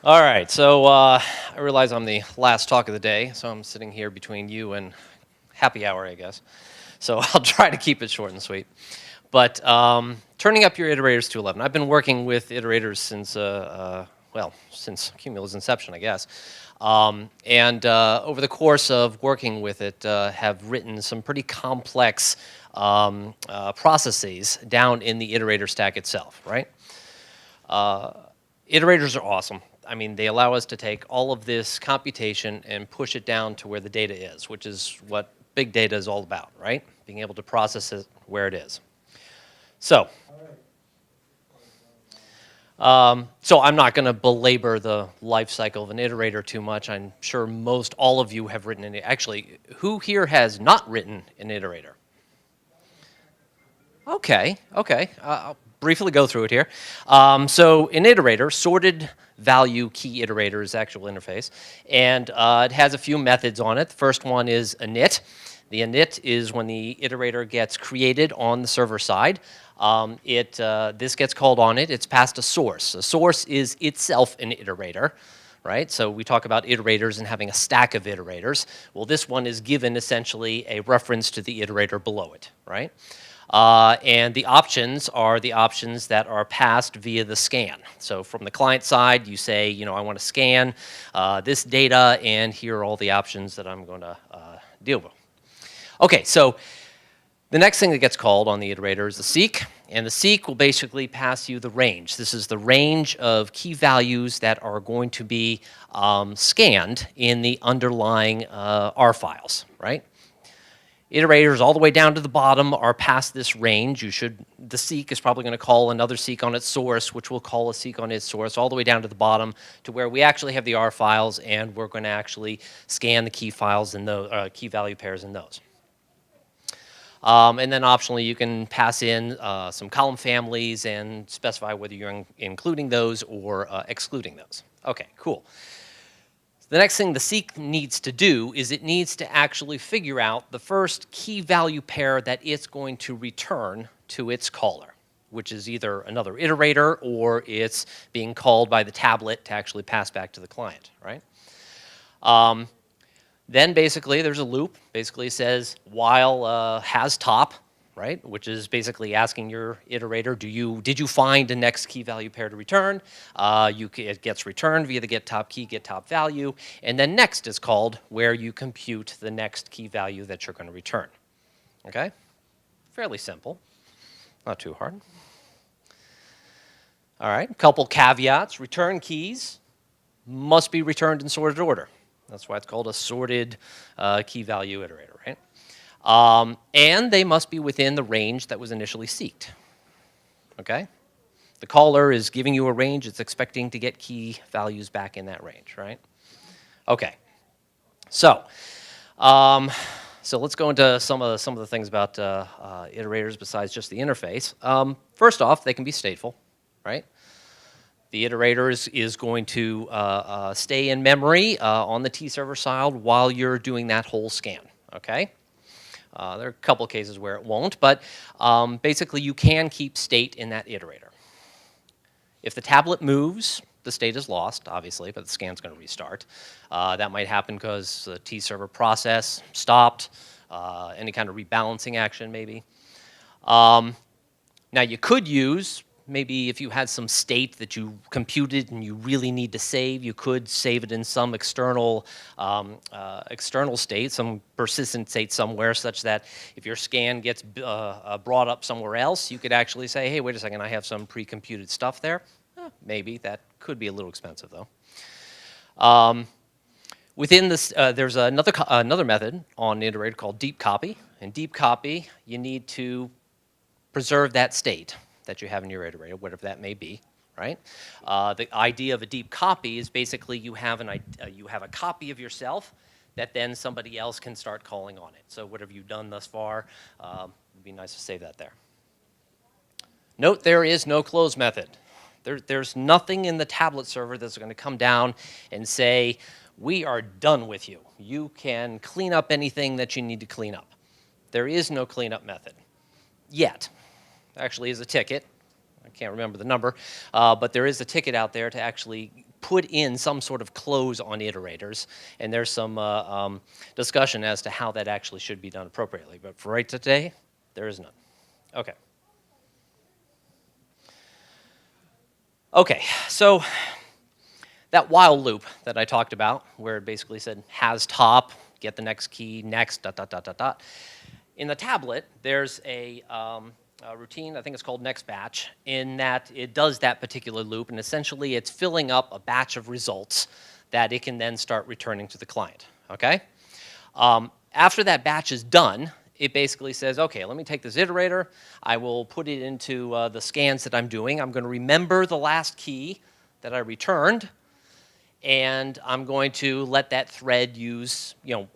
All right, so I realize I'm the last talk of the day, so I'm sitting here between you and happy hour, I guess. So I'll try to keep it short and sweet. But turning up your iterators to 11. I've been working with iterators since, well, since Accumulo's inception, I guess. And over the course of working with it, have written some pretty complex processes down in the iterator stack itself, right? Iterators are awesome. I mean, they allow us to take all of this computation and push it down to where the data is, which is what big data is all about, right? Being able to process it where it is. So, so I'm not going to belabor the life cycle of an iterator too much. I'm sure most all of you have written it. Actually, who here has not written an iterator? Okay. I'll briefly go through it here. So an iterator, sorted value key iterator is the actual interface, and it has a few methods on it. The first one is init. The init is when the iterator gets created on the server side. This gets called on it. It's passed a source. A source is itself an iterator, right? So we talk about iterators and having a stack of iterators. Well, this one is given essentially a reference to the iterator below it, right? And the options are the options that are passed via the scan. So from the client side, you say, you know, I want to scan this data, and here are all the options that I'm going to deal with. Okay, so the next thing that gets called on the iterator is the seek, and the seek will basically pass you the range. This is the range of key values that are going to be scanned in the underlying R files, right? Iterators all the way down to the bottom are past this range. The seek is probably going to call another seek on its source, which will call a seek on its source, all the way down to the bottom to where we actually have the R files, and we're going to actually scan the key files and those key value pairs in those. And then optionally, you can pass in some column families and specify whether you're including those or excluding those. Okay, cool. The next thing the seek needs to do is it needs to actually figure out the first key value pair that it's going to return to its caller, which is either another iterator or it's being called by the tablet to actually pass back to the client, right? Then basically there's a loop. Basically says while has top, right? Which is basically asking your iterator, did you find the next key value pair to return? It gets returned via the get top key, get top value, and then next is called where you compute the next key value that you're going to return. Okay? Fairly simple, not too hard. All right, a couple caveats. Return keys must be returned in sorted order. That's why it's called a sorted key value iterator, right? And they must be within the range that was initially seeked, okay? The caller is giving you a range. It's expecting to get key values back in that range, right? Okay, so let's go into some of the things about iterators besides just the interface. First off, they can be stateful, right? The iterator is going to stay in memory on the T-server side while you're doing that whole scan, okay? There are a couple of cases where it won't, but basically you can keep state in that iterator. If the tablet moves, the state is lost, obviously, but the scan's going to restart. That might happen because the T-server process stopped, any kind of rebalancing action maybe. Now you could use, maybe if you had some state that you computed and you really need to save, you could save it in some external state, some persistent state somewhere, such that if your scan gets brought up somewhere else, you could actually say, hey, wait a second, I have some pre-computed stuff there. Maybe. That could be a little expensive, though. Within this, there's another method on iterator called deep copy. In deep copy, you need to preserve that state that you have in your iterator, whatever that may be, right? The idea of a deep copy is basically you have a copy of yourself that then somebody else can start calling on it. So whatever you've done thus far, it'd be nice to save that there. Note there is no close method. There's nothing in the tablet server that's going to come down and say, we are done with you. You can clean up anything that you need to clean up. There is no cleanup method yet. Actually is a ticket. I can't remember the number, but there is a ticket out there to actually put in some sort of close on iterators, and there's some discussion as to how that actually should be done appropriately. But for right today, there is none. Okay. Okay, so that while loop that I talked about, where it basically said has top, get the next key, next, dot, dot, dot, dot, dot. In the tablet, there's a routine, I think it's called next batch, in that it does that particular loop, and essentially it's filling up a batch of results that it can then start returning to the client, okay? After that batch is done, it basically says, okay, let me take this iterator, I will put it into the scans that I'm doing, I'm going to remember the last key that I returned, and I'm going to let that thread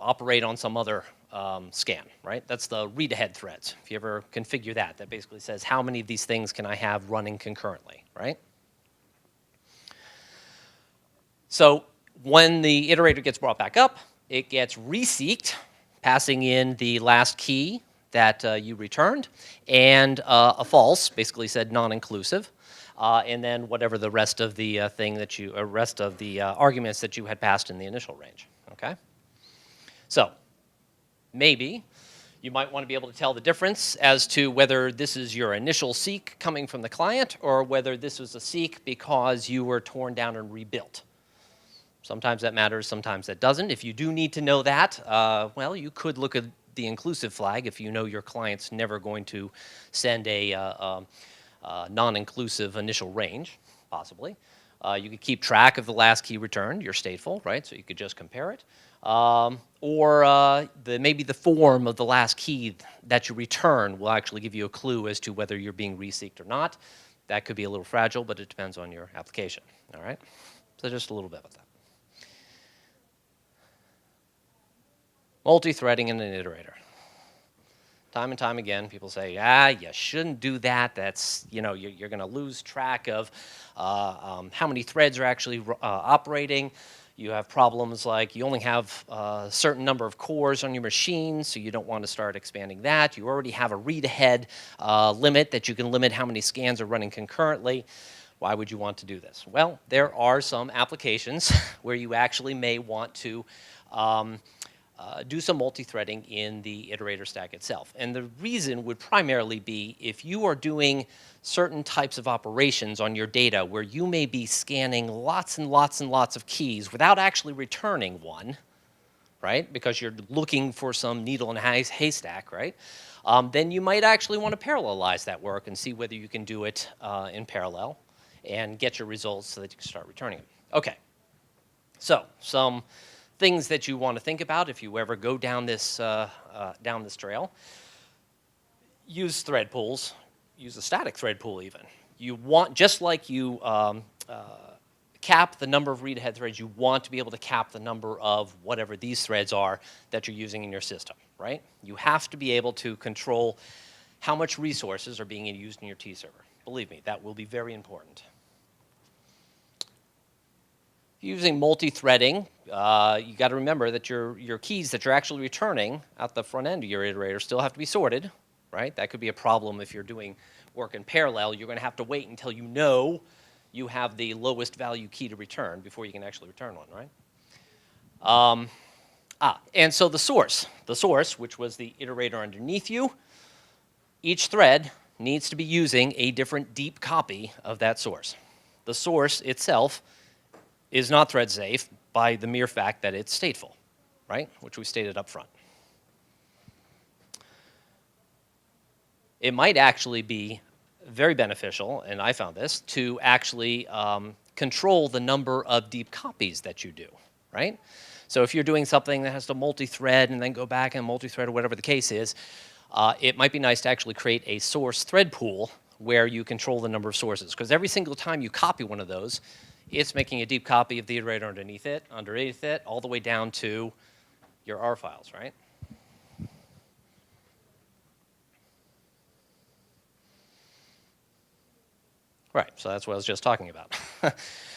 operate on some other scan, right? That's the read-ahead threads. If you ever configure that, that basically says how many of these things can I have running concurrently, right? So when the iterator gets brought back up, it gets reseeked, passing in the last key that you returned, and a false, basically said non-inclusive, and then whatever the rest of the arguments that you had passed in the initial range. Okay. So maybe you might want to be able to tell the difference as to whether this is your initial seek coming from the client or whether this was a seek because you were torn down and rebuilt. Sometimes that matters, sometimes that doesn't. If you do need to know that, well, you could look at the inclusive flag if you know your client's never going to send a non-inclusive initial range, possibly. You could keep track of the last key returned, your stateful, right? So you could just compare it. Or maybe the form of the last key that you return will actually give you a clue as to whether you're being reseeked or not. That could be a little fragile, but it depends on your application, all right? So just a little bit about that. Multi-threading in an iterator. Time and time again, people say, you shouldn't do that. That's, you're going to lose track of how many threads are actually operating. You have problems like you only have a certain number of cores on your machine, so you don't want to start expanding that. You already have a read-ahead limit that you can limit how many scans are running concurrently. Why would you want to do this? Well, there are some applications where you actually may want to do some multi-threading in the iterator stack itself. And the reason would primarily be if you are doing certain types of operations on your data where you may be scanning lots and lots and lots of keys without actually returning one, right? Because you're looking for some needle in a haystack, right? Then you might actually want to parallelize that work and see whether you can do it in parallel and get your results so that you can start returning them. Okay, so some things that you want to think about if you ever go down this trail. Use thread pools. Use a static thread pool even. You want, just like you cap the number of read-ahead threads, you want to be able to cap the number of whatever these threads are that you're using in your system, right? You have to be able to control how much resources are being used in your T-server. Believe me, that will be very important. Using multi-threading, you got to remember that your keys that you're actually returning at the front end of your iterator still have to be sorted, right? That could be a problem if you're doing work in parallel. You're going to have to wait until you know you have the lowest value key to return before you can actually return one, right? And so the source, which was the iterator underneath you, each thread needs to be using a different deep copy of that source. The source itself is not thread safe by the mere fact that it's stateful, right? Which we stated up front. It might actually be very beneficial, and I found this, to actually control the number of deep copies that you do, right? So if you're doing something that has to multi-thread and then go back and multi-thread or whatever the case is, it might be nice to actually create a source thread pool where you control the number of sources. Because every single time you copy one of those, it's making a deep copy of the iterator underneath it, all the way down to your R files, right? Right, so that's what I was just talking about.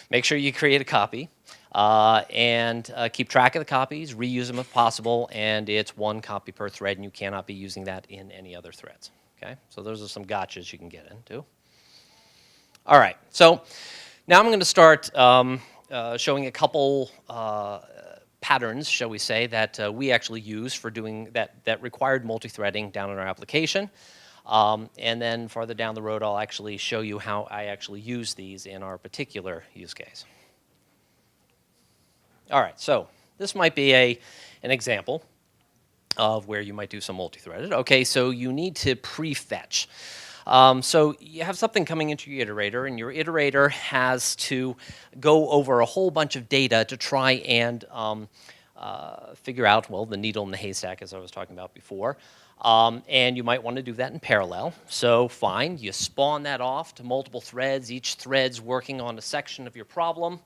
Make sure you create a copy and keep track of the copies, reuse them if possible, and it's one copy per thread, and you cannot be using that in any other threads. Okay, so those are some gotchas you can get into. All right, so now I'm going to start showing a couple patterns, shall we say, that we actually use for doing that required multi-threading down in our application. And then farther down the road, I'll actually show you how I actually use these in our particular use case. All right, so this might be an example of where you might do some multi-threaded. Okay, so you need to prefetch. So you have something coming into your iterator, and your iterator has to go over a whole bunch of data to try and figure out, well, the needle in the haystack, as I was talking about before. And you might want to do that in parallel. So fine, you spawn that off to multiple threads. Each thread's working on a section of your problem.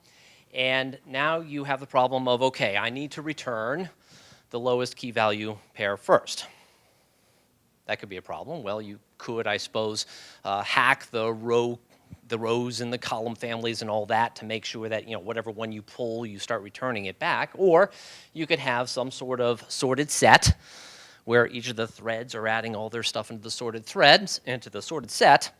And now you have the problem of, okay, I need to return the lowest key value pair first. That could be a problem. Well, you could, I suppose, hack the rows and the column families and all that to make sure that, whatever one you pull, you start returning it back. Or you could have some sort of sorted set where each of the threads are adding all their stuff into the sorted threads, into the sorted set.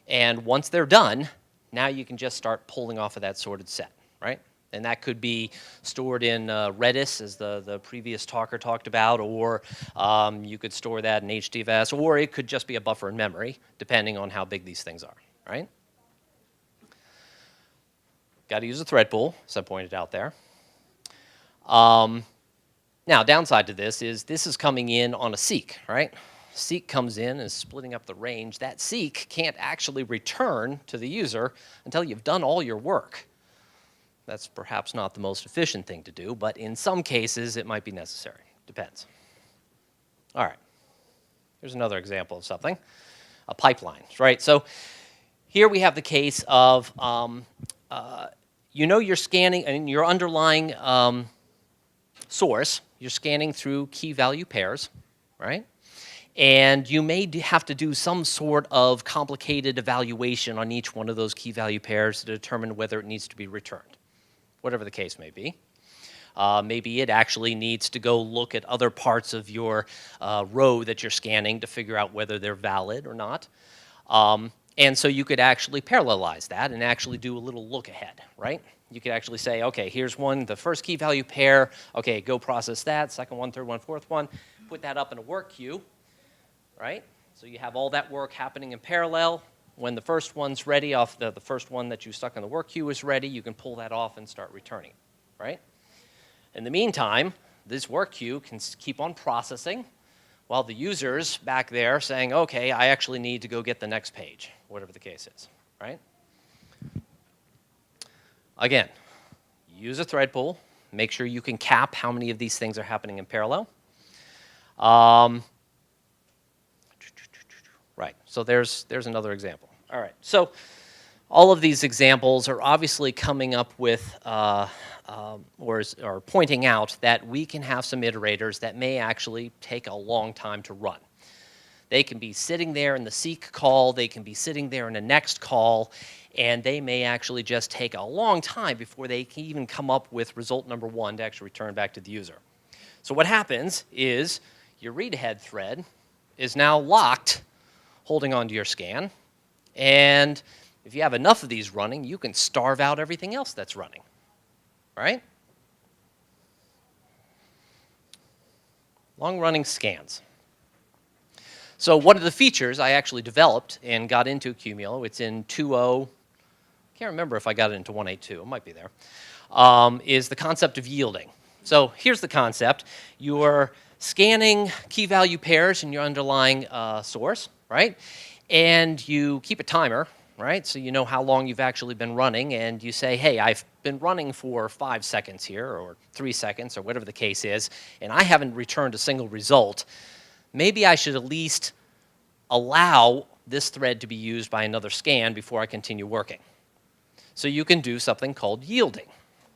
And once they're done, now you can just start pulling off of that sorted set, right? And that could be stored in Redis, as the previous talker talked about, or you could store that in HDFS, or it could just be a buffer in memory, depending on how big these things are, right? Got to use a thread pool, as I pointed out there. Now, downside to this is coming in on a seek, right? Seek comes in and is splitting up the range. That seek can't actually return to the user until you've done all your work. That's perhaps not the most efficient thing to do, but in some cases it might be necessary. Depends. All right. Here's another example of something. A pipeline, right? So here we have the case of, you're scanning, and your underlying source, you're scanning through key value pairs, right? And you may have to do some sort of complicated evaluation on each one of those key value pairs to determine whether it needs to be returned, whatever the case may be. Maybe it actually needs to go look at other parts of your row that you're scanning to figure out whether they're valid or not. And so you could actually parallelize that and actually do a little look ahead, right? You could actually say, okay, here's one, the first key value pair. Okay, go process that. Second one, third one, fourth one. Put that up in a work queue, right? So you have all that work happening in parallel. When the first one's ready, off the first one that you stuck in the work queue is ready, you can pull that off and start returning, right? In the meantime, this work queue can keep on processing while the user's back there saying, okay, I actually need to go get the next page, whatever the case is, right? Again, use a thread pool. Make sure you can cap how many of these things are happening in parallel. Right, so there's another example. All right, so all of these examples are obviously coming up with or pointing out that we can have some iterators that may actually take a long time to run. They can be sitting there in the seek call, they can be sitting there in the next call, and they may actually just take a long time before they can even come up with result number one to actually return back to the user. So what happens is your read-ahead thread is now locked, holding onto your scan, and if you have enough of these running, you can starve out everything else that's running, right? Long-running scans. So one of the features I actually developed and got into Accumulo, it's in 2.0, can't remember if I got it into 1.8.2, it might be there, is the concept of yielding. So here's the concept. You're scanning key value pairs in your underlying source, right? And you keep a timer, right? So you know how long you've actually been running, and you say, hey, I've been running for 5 seconds here, or 3 seconds, or whatever the case is, and I haven't returned a single result. Maybe I should at least allow this thread to be used by another scan before I continue working. So you can do something called yielding.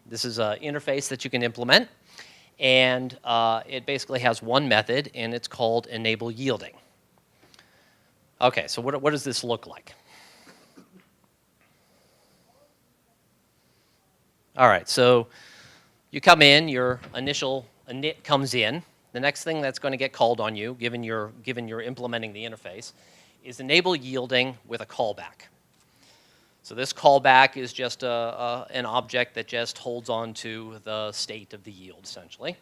This is an interface that you can implement, and it basically has one method, and it's called enable yielding. Okay, so what does this look like? All right, so you come in, your initial init comes in. The next thing that's going to get called on you, given you're implementing the interface, is enable yielding with a callback. So this callback is just an object that just holds on to the state of the yield, essentially.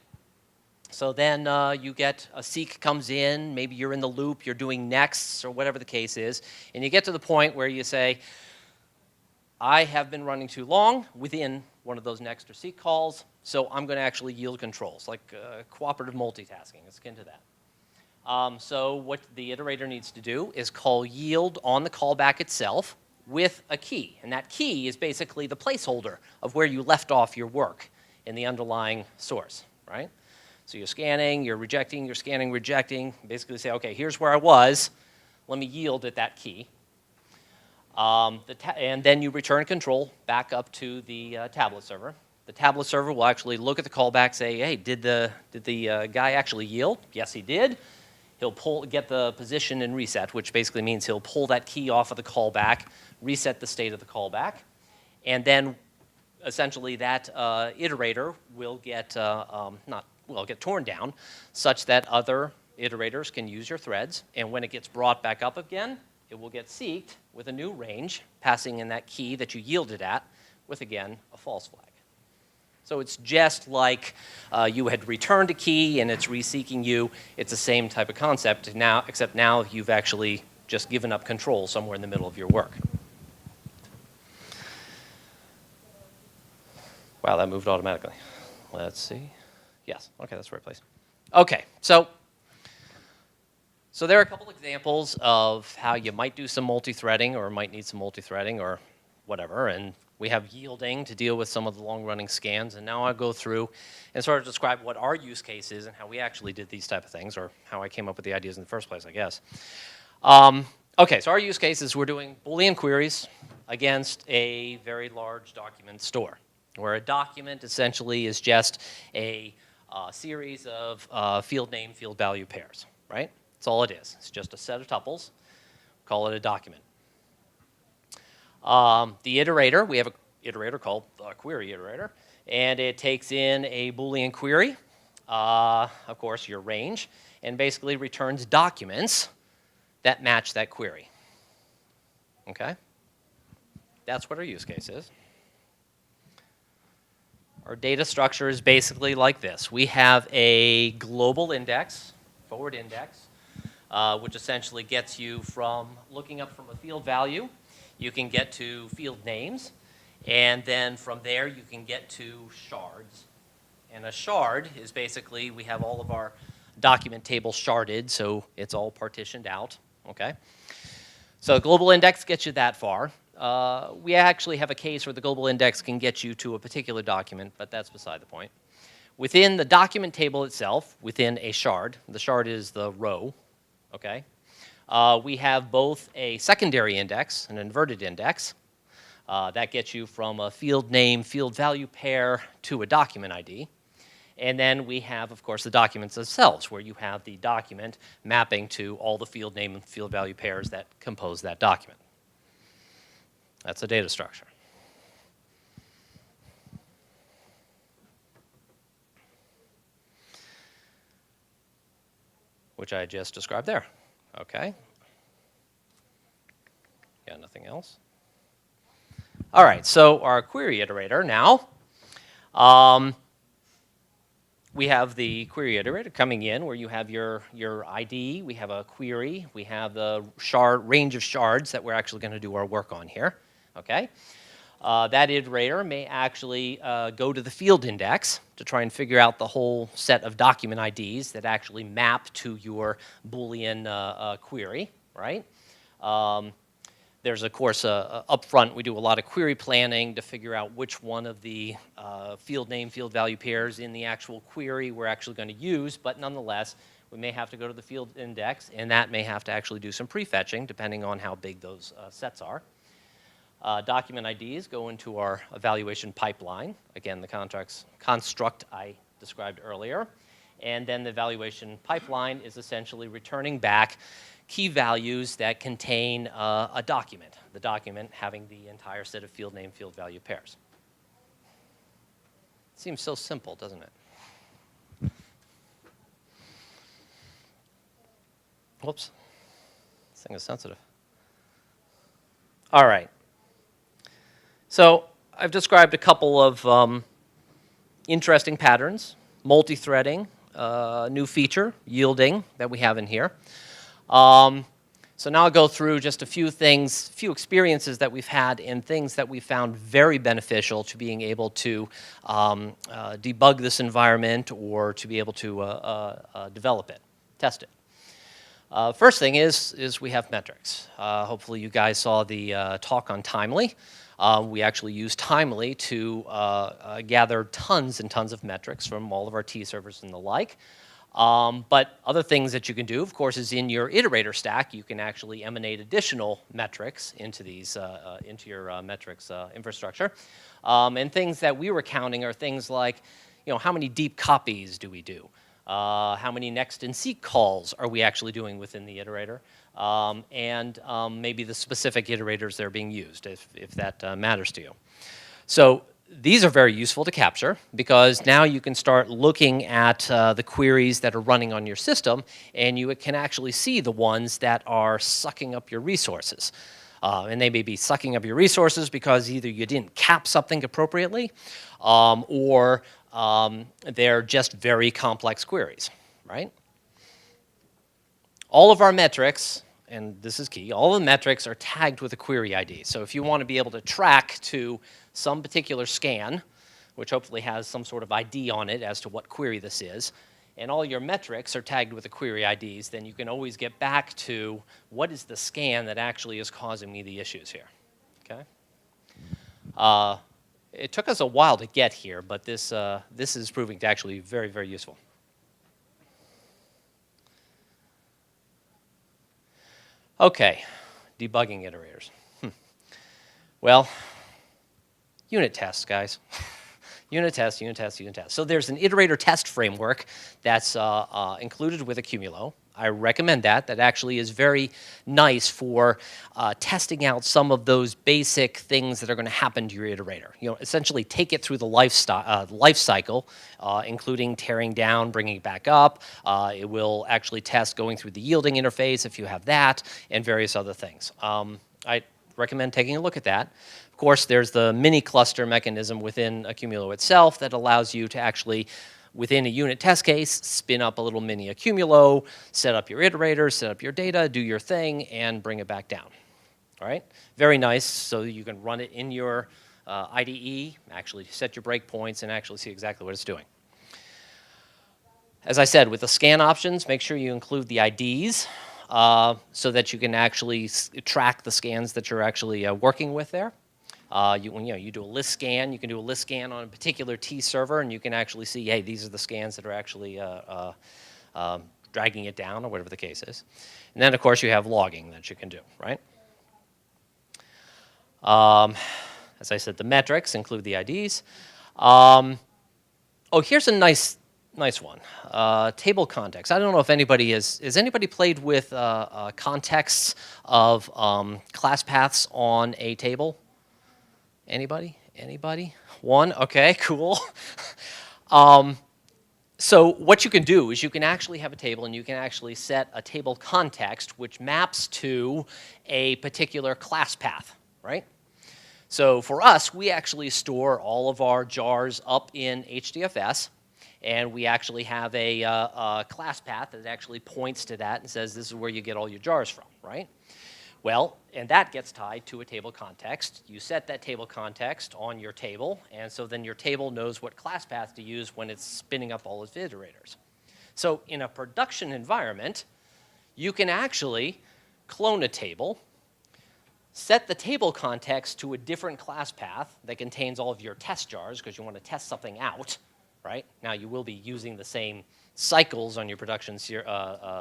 So then you get a seek comes in, maybe you're in the loop, you're doing nexts or whatever the case is, and you get to the point where you say, I have been running too long within one of those next or seek calls, so I'm going to actually yield controls, like cooperative multitasking. It's akin to that. So what the iterator needs to do is call yield on the callback itself with a key, and that key is basically the placeholder of where you left off your work in the underlying source, right? So you're scanning, you're rejecting, you're scanning, rejecting. Basically say, okay, here's where I was. Let me yield at that key. And then you return control back up to the tablet server. The tablet server will actually look at the callback, say, hey, did the guy actually yield? Yes, he did. He'll get the position and reset, which basically means he'll pull that key off of the callback, reset the state of the callback, and then essentially that iterator will get get torn down such that other iterators can use your threads, and when it gets brought back up again, it will get seeked with a new range, passing in that key that you yielded at with, again, a false flag. So it's just like you had returned a key and it's reseeking you. It's the same type of concept now, except now you've actually just given up control somewhere in the middle of your work. Wow, that moved automatically. Let's see. Yes, okay, that's the right place. Okay, so there are a couple examples of how you might do some multi-threading or might need some multi-threading or whatever, and we have yielding to deal with some of the long-running scans, and now I'll go through and sort of describe what our use case is and how we actually did these type of things, or how I came up with the ideas in the first place, I guess. Okay, so our use case is we're doing Boolean queries against a very large document store, where a document essentially is just a series of field name, field value pairs, right? That's all it is. It's just a set of tuples. Call it a document. The iterator, we have an iterator called the query iterator, and it takes in a Boolean query, of course, your range, and basically returns documents that match that query. Okay? That's what our use case is. Our data structure is basically like this. We have a global index, forward index, which essentially gets you from looking up from a field value. You can get to field names, and then from there you can get to shards. And a shard is basically, we have all of our document tables sharded, so it's all partitioned out, okay? So global index gets you that far. We actually have a case where the global index can get you to a particular document, but that's beside the point. Within the document table itself, within a shard, the shard is the row, okay? We have both a secondary index, an inverted index. That gets you from a field name, field value pair to a document ID. And then we have, of course, the documents themselves, where you have the document mapping to all the field name and field value pairs that compose that document. That's a data structure. Which I just described there. Okay. Got nothing else? All right, so our query iterator now. We have the query iterator coming in where you have your ID, we have a query, we have the range of shards that we're actually going to do our work on here. Okay? That iterator may actually go to the field index to try and figure out the whole set of document IDs that actually map to your Boolean query, right? There's, of course, up front, we do a lot of query planning to figure out which one of the field name, field value pairs in the actual query we're actually going to use, but nonetheless, we may have to go to the field index, and that may have to actually do some prefetching, depending on how big those sets are. Document IDs go into our evaluation pipeline. Again, the construct I described earlier. And then the evaluation pipeline is essentially returning back key values that contain a document, the document having the entire set of field name, field value pairs. Seems so simple, doesn't it? Whoops. This thing is sensitive. All right. So I've described a couple of interesting patterns, multi-threading, new feature, yielding that we have in here. So now I'll go through just a few things, few experiences that we've had and things that we found very beneficial to being able to debug this environment or to be able to develop it, test it. First thing is we have metrics. Hopefully you guys saw the talk on Timely. We actually use Timely to gather tons and tons of metrics from all of our T servers and the like. But other things that you can do, of course, is in your iterator stack, you can actually emanate additional metrics into these, into your metrics infrastructure. And things that we were counting are things like, how many deep copies do we do? How many next and seek calls are we actually doing within the iterator? And maybe the specific iterators that are being used, if that matters to you. So these are very useful to capture because now you can start looking at the queries that are running on your system, and you can actually see the ones that are sucking up your resources. And they may be sucking up your resources because either you didn't cap something appropriately, or they're just very complex queries, right? All of our metrics, and this is key, all the metrics are tagged with a query ID. So if you want to be able to track to some particular scan, which hopefully has some sort of ID on it as to what query this is, and all your metrics are tagged with the query IDs, then you can always get back to what is the scan that actually is causing me the issues here, okay? It took us a while to get here, but this is proving to actually be very, very useful. Okay, debugging iterators. Well, unit tests, guys. Unit tests, unit tests, unit tests. So there's an iterator test framework that's included with Accumulo. I recommend that. That actually is very nice for testing out some of those basic things that are going to happen to your iterator. Essentially take it through the life cycle, including tearing down, bringing it back up. It will actually test going through the yielding interface if you have that, and various other things. I recommend taking a look at that. Of course, there's the mini cluster mechanism within Accumulo itself that allows you to actually, within a unit test case, spin up a little mini Accumulo, set up your iterators, set up your data, do your thing, and bring it back down. All right? Very nice, so you can run it in your IDE, actually set your breakpoints, and actually see exactly what it's doing. As I said, with the scan options, make sure you include the IDs so that you can actually track the scans that you're actually working with there. You do a list scan. You can do a list scan on a particular T server, and you can actually see, hey, these are the scans that are actually dragging it down, or whatever the case is. And then, of course, you have logging that you can do, right? As I said, the metrics include the IDs. Oh, here's a nice one. Table context. I don't know if anybody has anybody played with contexts of class paths on a table? Anybody? Anybody? One? Okay, cool. So what you can do is you can actually have a table, and you can actually set a table context which maps to a particular class path, right? So for us, we actually store all of our jars up in HDFS, and we actually have a class path that actually points to that and says this is where you get all your jars from, right? Well, and that gets tied to a table context. You set that table context on your table, and so then your table knows what class path to use when it's spinning up all its iterators. So in a production environment, you can actually clone a table, set the table context to a different class path that contains all of your test jars because you want to test something out, right? Now you will be using the same cycles on your production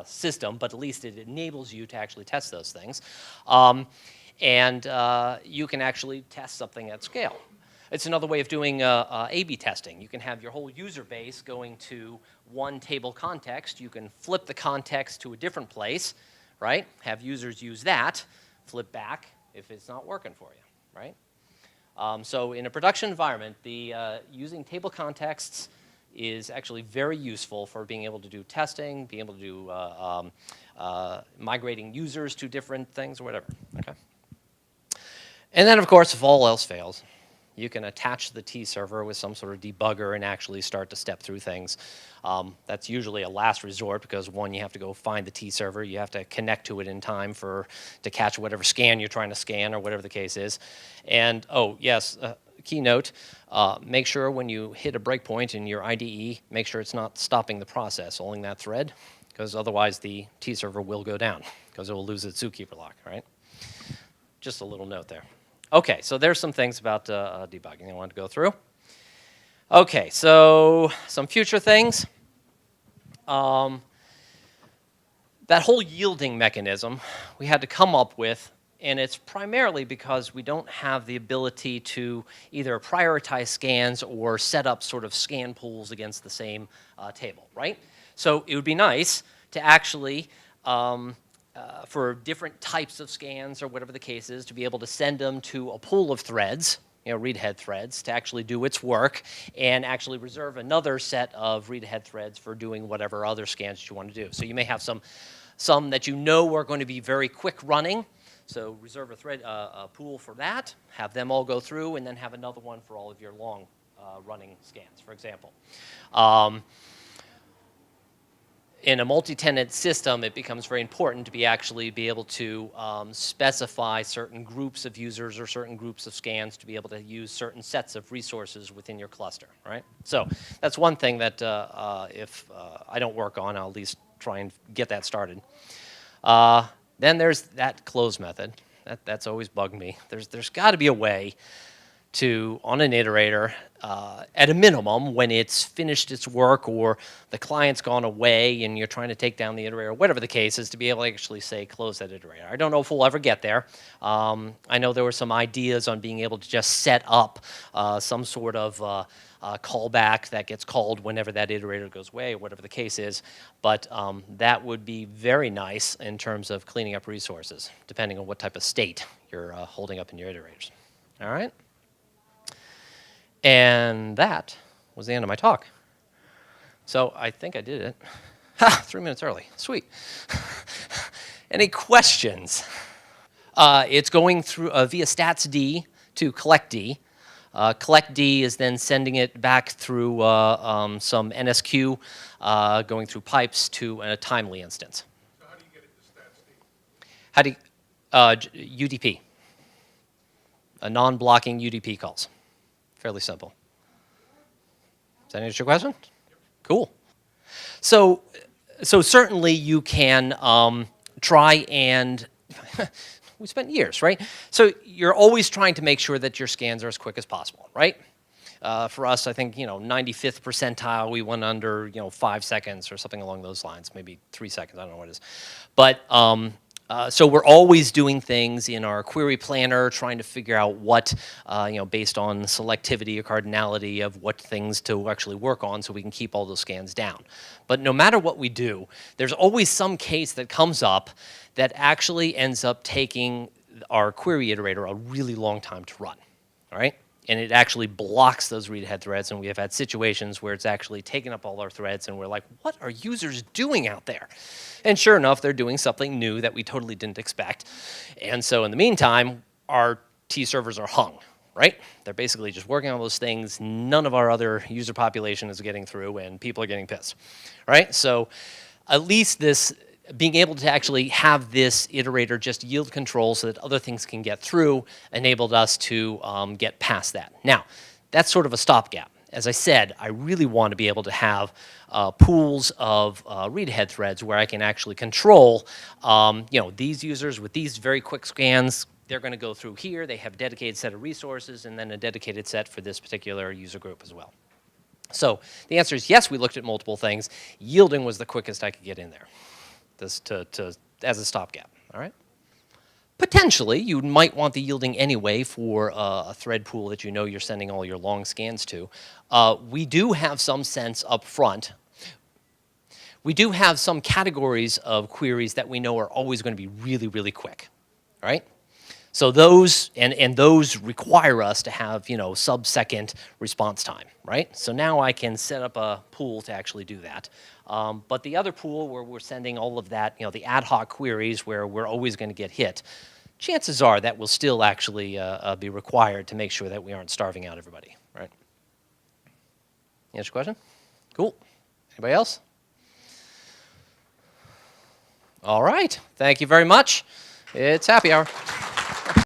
system, but at least it enables you to actually test those things. And you can actually test something at scale. It's another way of doing A/B testing. You can have your whole user base going to one table context. You can flip the context to a different place, right? Have users use that, flip back if it's not working for you, right? So in a production environment, using table contexts is actually very useful for being able to do testing, being able to do migrating users to different things or whatever, okay? And then, of course, if all else fails, you can attach the T server with some sort of debugger and actually start to step through things. That's usually a last resort because, one, you have to go find the T server. You have to connect to it in time to catch whatever scan you're trying to scan or whatever the case is. And, oh, yes, key note, make sure when you hit a breakpoint in your IDE, make sure it's not stopping the process, holding that thread, because otherwise the T server will go down because it will lose its zookeeper lock, right? Just a little note there. Okay, so there's some things about debugging I wanted to go through. Okay, so some future things. That whole yielding mechanism we had to come up with, and it's primarily because we don't have the ability to either prioritize scans or set up sort of scan pools against the same table, right? So it would be nice to actually, for different types of scans or whatever the case is, to be able to send them to a pool of threads, read ahead threads, to actually do its work and actually reserve another set of read ahead threads for doing whatever other scans that you want to do. So you may have some that you know are going to be very quick running. So reserve a thread pool for that, have them all go through, and then have another one for all of your long running scans, for example. In a multi-tenant system, it becomes very important to be able to specify certain groups of users or certain groups of scans to be able to use certain sets of resources within your cluster, right? So that's one thing that if I don't work on, I'll at least try and get that started. Then there's that close method. That's always bugged me. There's got to be a way to, on an iterator, at a minimum, when it's finished its work or the client's gone away and you're trying to take down the iterator, whatever the case is, to be able to actually say close that iterator. I don't know if we'll ever get there. I know there were some ideas on being able to just set up some sort of callback that gets called whenever that iterator goes away or whatever the case is, but that would be very nice in terms of cleaning up resources, depending on what type of state you're holding up in your iterators. All right? And that was the end of my talk. So I think I did it. Ha! 3 minutes early. Sweet. Any questions? It's going through via statsd to collectd. Collectd is then sending it back through some NSQ, going through pipes to a timely instance. So how do you get it to statsd? UDP. Non-blocking UDP calls. Fairly simple. Does that answer your question? Yep. Cool. So certainly you can try and, we spent years, right? So you're always trying to make sure that your scans are as quick as possible, right? For us, I think, 95th percentile, we went under, 5 seconds or something along those lines, maybe 3 seconds, I don't know what it is. But so we're always doing things in our query planner, trying to figure out what, based on selectivity or cardinality of what things to actually work on so we can keep all those scans down. But no matter what we do, there's always some case that comes up that actually ends up taking our query iterator a really long time to run, all right? And it actually blocks those read-ahead threads, and we have had situations where it's actually taken up all our threads, and we're like, what are users doing out there? And sure enough, they're doing something new that we totally didn't expect. And so in the meantime, our T servers are hung, right? They're basically just working on those things. None of our other user population is getting through, and people are getting pissed, right? So at least this, being able to actually have this iterator just yield control so that other things can get through enabled us to get past that. Now, that's sort of a stopgap. As I said, I really want to be able to have pools of read-ahead threads where I can actually control, these users with these very quick scans. They're going to go through here. They have a dedicated set of resources and then a dedicated set for this particular user group as well. So the answer is yes, we looked at multiple things. Yielding was the quickest I could get in there. This as a stopgap, all right? Potentially, you might want the yielding anyway for a thread pool that you're sending all your long scans to. We do have some sense up front. We do have some categories of queries that we know are always going to be really, really quick, all right? So those, and those require us to have, sub-second response time, right? So now I can set up a pool to actually do that. But the other pool where we're sending all of that, the ad hoc queries where we're always going to get hit, chances are that will still actually be required to make sure that we aren't starving out everybody, right? Answer your question? Cool. Anybody else? All right. Thank you very much. It's happy hour.